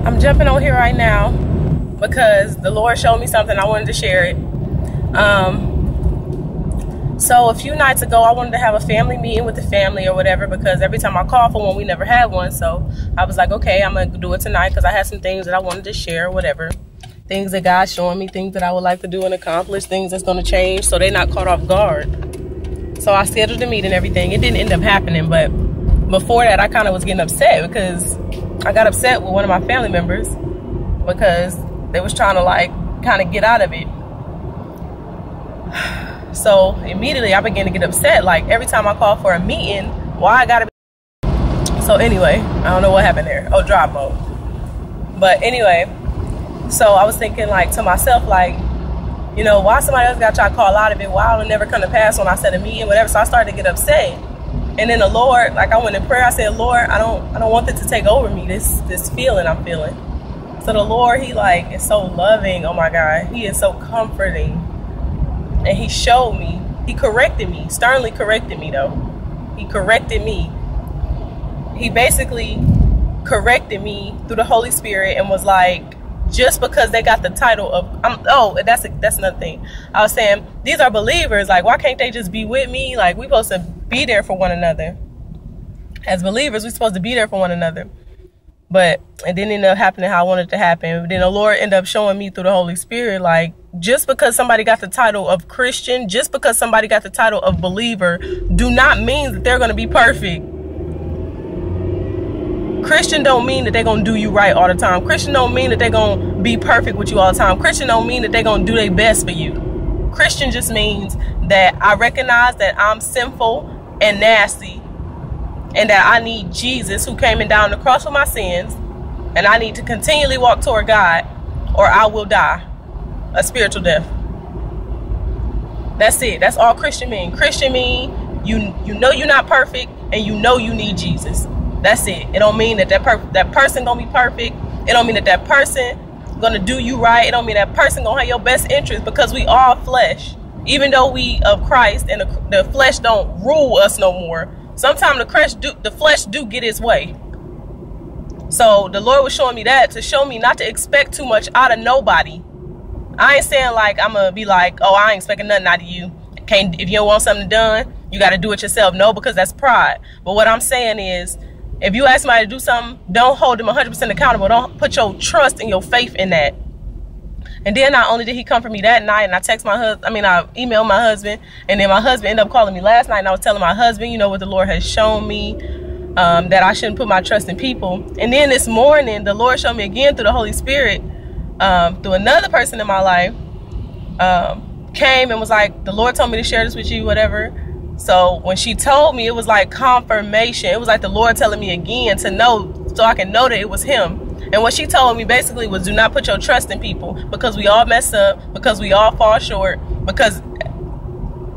I'm jumping on here right now because the Lord showed me something. I wanted to share it. So a few nights ago, I wanted to have a family meeting with the family or whatever, because every time I call for one, we never had one. So I was like, okay, I'm going to do it tonight because I had some things that I wanted to share or whatever. Things that God's showing me, things that I would like to do and accomplish, things that's going to change so they're not caught off guard. So I scheduled the meeting and everything. It didn't end up happening, but before that, I kind of was getting upset because I got upset with one of my family members because they was trying to like kind of get out of it. So immediately I began to get upset. Like every time I call for a meeting, why I gotta be. So anyway, I don't know what happened there. Oh, drop mode. But anyway, so I was thinking like to myself, like, you know, why somebody else got to try to call out of it? Why it'll never come to pass when I set a meeting, whatever. So I started to get upset. And then the Lord, like I went in prayer, I said, Lord, I don't want it to take over me, this feeling I'm feeling. So the Lord, he like is so loving. Oh my God, he is so comforting. And he showed me, he corrected me, sternly corrected me though. He corrected me. He basically corrected me through the Holy Spirit and was like, just because they got the title of, that's another thing. I was saying, these are believers. Like, why can't they just be with me? Like, we supposed to be there for one another. As believers, we're supposed to be there for one another. But it didn't end up happening how I wanted it to happen. But then the Lord ended up showing me through the Holy Spirit, like, just because somebody got the title of Christian, just because somebody got the title of believer, do not mean that they're going to be perfect. Christian don't mean that they're going to do you right all the time. Christian don't mean that they're going to be perfect with you all the time. Christian don't mean that they're going to do their best for you. Christian just means that I recognize that I'm sinful and nasty and that I need Jesus, who came and died on the cross for my sins, and I need to continually walk toward God or I will die a spiritual death. That's it. That's all Christian mean. Christian mean you know you're not perfect and you know you need Jesus. That's it. It don't mean that that person gonna be perfect. It don't mean that person gonna do you right. It don't mean that person gonna have your best interest, because we all flesh. Even though we of Christ and the flesh don't rule us no more, sometimes the flesh do get its way. So the Lord was showing me that to show me not to expect too much out of nobody. I ain't saying like I'm gonna be like, oh, I ain't expecting nothing out of you. If you don't want something done, you got to do it yourself. No, because that's pride. But what I'm saying is, if you ask somebody to do something, don't hold them 100% accountable. Don't put your trust and your faith in that. And then not only did he come for me that night, and I emailed my husband, and then my husband ended up calling me last night, and I was telling my husband, you know, what the Lord has shown me, that I shouldn't put my trust in people. And then this morning, the Lord showed me again through the Holy Spirit, through another person in my life, came and was like, the Lord told me to share this with you, whatever. So when she told me, it was like confirmation. It was like the Lord telling me again to know, so I can know that it was him. And what she told me basically was, do not put your trust in people, because we all mess up, because we all fall short, because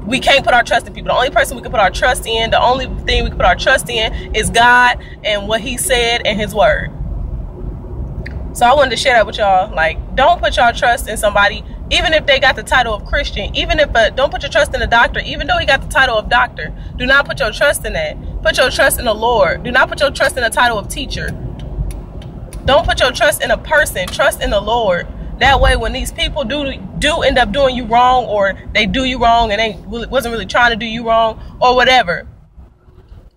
we can't put our trust in people. The only person we can put our trust in, the only thing we can put our trust in is God and what he said and his word. So I wanted to share that with y'all. Like, don't put your trust in somebody, even if they got the title of Christian, even if don't put your trust in a doctor, even though he got the title of doctor. Do not put your trust in that. Put your trust in the Lord. Do not put your trust in the title of teacher. Don't put your trust in a person. Trust in the Lord. That way, when these people do end up doing you wrong, or they do you wrong and they wasn't really trying to do you wrong, or whatever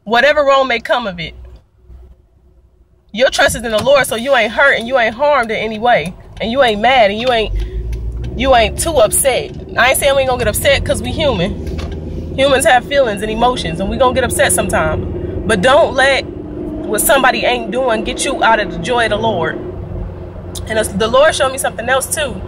wrong may come of it, your trust is in the Lord, so you ain't hurt and you ain't harmed in any way, and you ain't mad and you ain't too upset. I ain't saying we ain't gonna get upset, because we human. Humans have feelings and emotions, and we gonna get upset sometimes. But don't let what somebody ain't doing get you out of the joy of the Lord. And the Lord showed me something else too.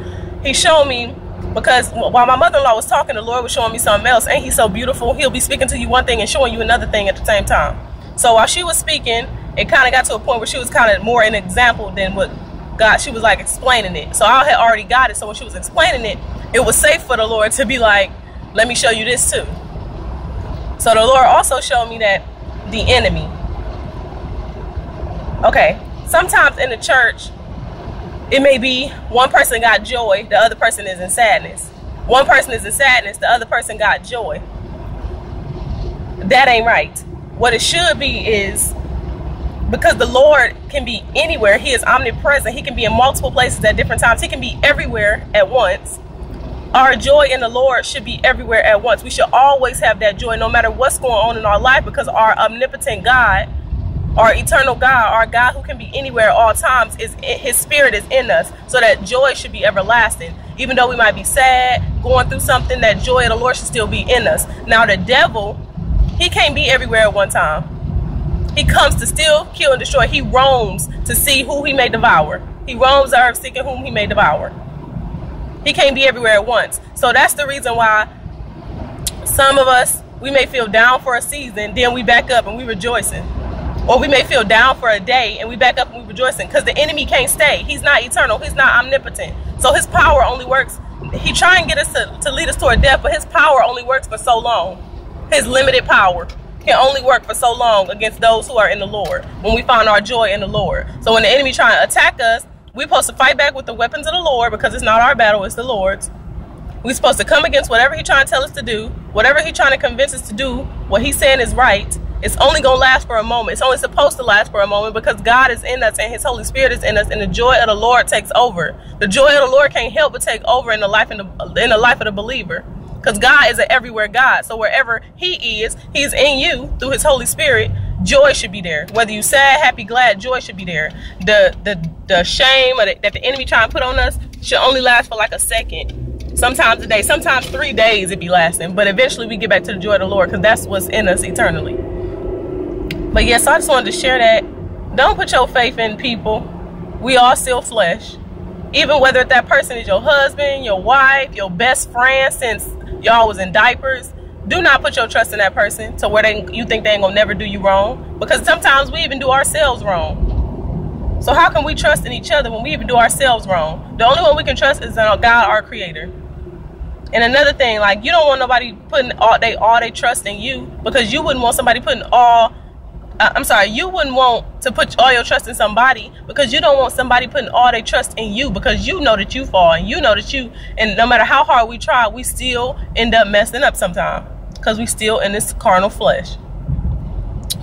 He showed me, because while my mother-in-law was talking, the Lord was showing me something else. Ain't he so beautiful? He'll be speaking to you one thing and showing you another thing at the same time. So while she was speaking, it kind of got to a point where she was kind of more an example than what God, she was like explaining it. So I had already got it. So when she was explaining it, it was safe for the Lord to be like, let me show you this too. So the Lord also showed me that the enemy. Okay, sometimes in the church, it may be one person got joy, the other person is in sadness. One person is in sadness, the other person got joy. That ain't right. What it should be is because the Lord can be anywhere. He is omnipresent. He can be in multiple places at different times. He can be everywhere at once. Our joy in the Lord should be everywhere at once. We should always have that joy no matter what's going on in our life, because our omnipotent God, our eternal God, our God who can be anywhere at all times, his spirit is in us. So that joy should be everlasting. Even though we might be sad, going through something, that joy of the Lord should still be in us. Now the devil, he can't be everywhere at one time. He comes to steal, kill, and destroy. He roams to see who he may devour. He roams the earth seeking whom he may devour. He can't be everywhere at once. So that's the reason why some of us, we may feel down for a season, then we back up and we rejoicing. Or we may feel down for a day and we back up and we rejoicing, because the enemy can't stay. He's not eternal. He's not omnipotent. So his power only works. He try and get us to lead us toward death, but his power only works for so long. His limited power can only work for so long against those who are in the Lord, when we find our joy in the Lord. So when the enemy trying to attack us, we're supposed to fight back with the weapons of the Lord, because it's not our battle, it's the Lord's. We're supposed to come against whatever he's trying to tell us to do, whatever he's trying to convince us to do, what he's saying is right. It's only going to last for a moment. It's only supposed to last for a moment, because God is in us and his Holy Spirit is in us, and the joy of the Lord takes over. The joy of the Lord can't help but take over in the life of the believer, because God is an everywhere God. So wherever he is, he's in you through his Holy Spirit. Joy should be there. Whether you sad, happy, glad, joy should be there. The shame that the enemy trying to put on us should only last for like a second. Sometimes a day, sometimes 3 days it be lasting. But eventually we get back to the joy of the Lord, because that's what's in us eternally. But yes, I just wanted to share that. Don't put your faith in people. We all still flesh. Even whether that person is your husband, your wife, your best friend since y'all was in diapers. Do not put your trust in that person to where you think they ain't gonna never do you wrong, because sometimes we even do ourselves wrong. So how can we trust in each other when we even do ourselves wrong? The only one we can trust is God, our creator. And another thing, like, you don't want nobody putting all they trust in you, because you wouldn't want somebody putting you wouldn't want to put all your trust in somebody, because you don't want somebody putting all their trust in you, because you know that you fall, and you know that and no matter how hard we try, we still end up messing up sometime, because we still in this carnal flesh.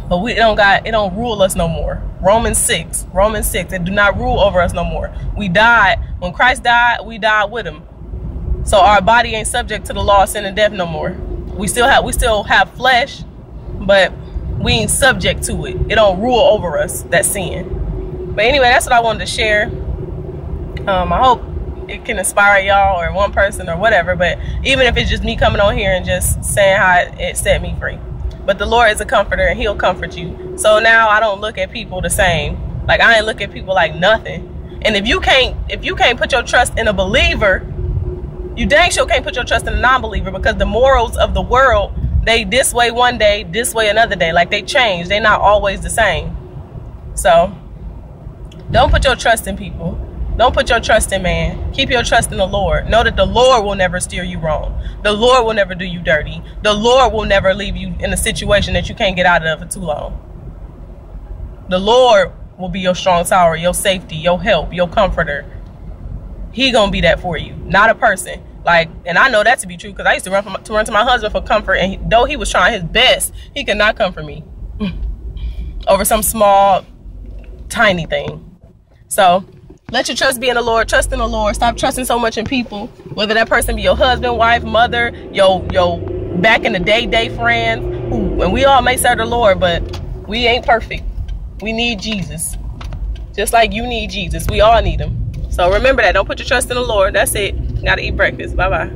But it don't rule us no more. Romans 6, it do not rule over us no more. We died. When Christ died, we died with him. So our body ain't subject to the law of sin and death no more. We still have flesh, but we ain't subject to it. It don't rule over us, that sin. But anyway, that's what I wanted to share. I hope it can inspire y'all or one person or whatever. But even if it's just me coming on here and just saying how it set me free. But the Lord is a comforter, and he'll comfort you. So now I don't look at people the same. Like, I ain't look at people like nothing. And if you can't put your trust in a believer, you dang sure can't put your trust in a non-believer, because the morals of the world, they this way one day, this way another day. Like, they change. They're not always the same. So don't put your trust in people. Don't put your trust in man. Keep your trust in the Lord. Know that the Lord will never steer you wrong. The Lord will never do you dirty. The Lord will never leave you in a situation that you can't get out of for too long. The Lord will be your strong tower, your safety, your help, your comforter. He gonna be that for you, not a person. Like, and I know that to be true, because I used to run to my husband for comfort, and though he was trying his best, he could not comfort me over some small, tiny thing. So let your trust be in the Lord. Trust in the Lord. Stop trusting so much in people, whether that person be your husband, wife, mother, your back in the day friends. And we all may serve the Lord, but we ain't perfect. We need Jesus, just like you need Jesus. We all need him. So remember that. Don't put your trust in the Lord. That's it. Gotta eat breakfast. Bye-bye.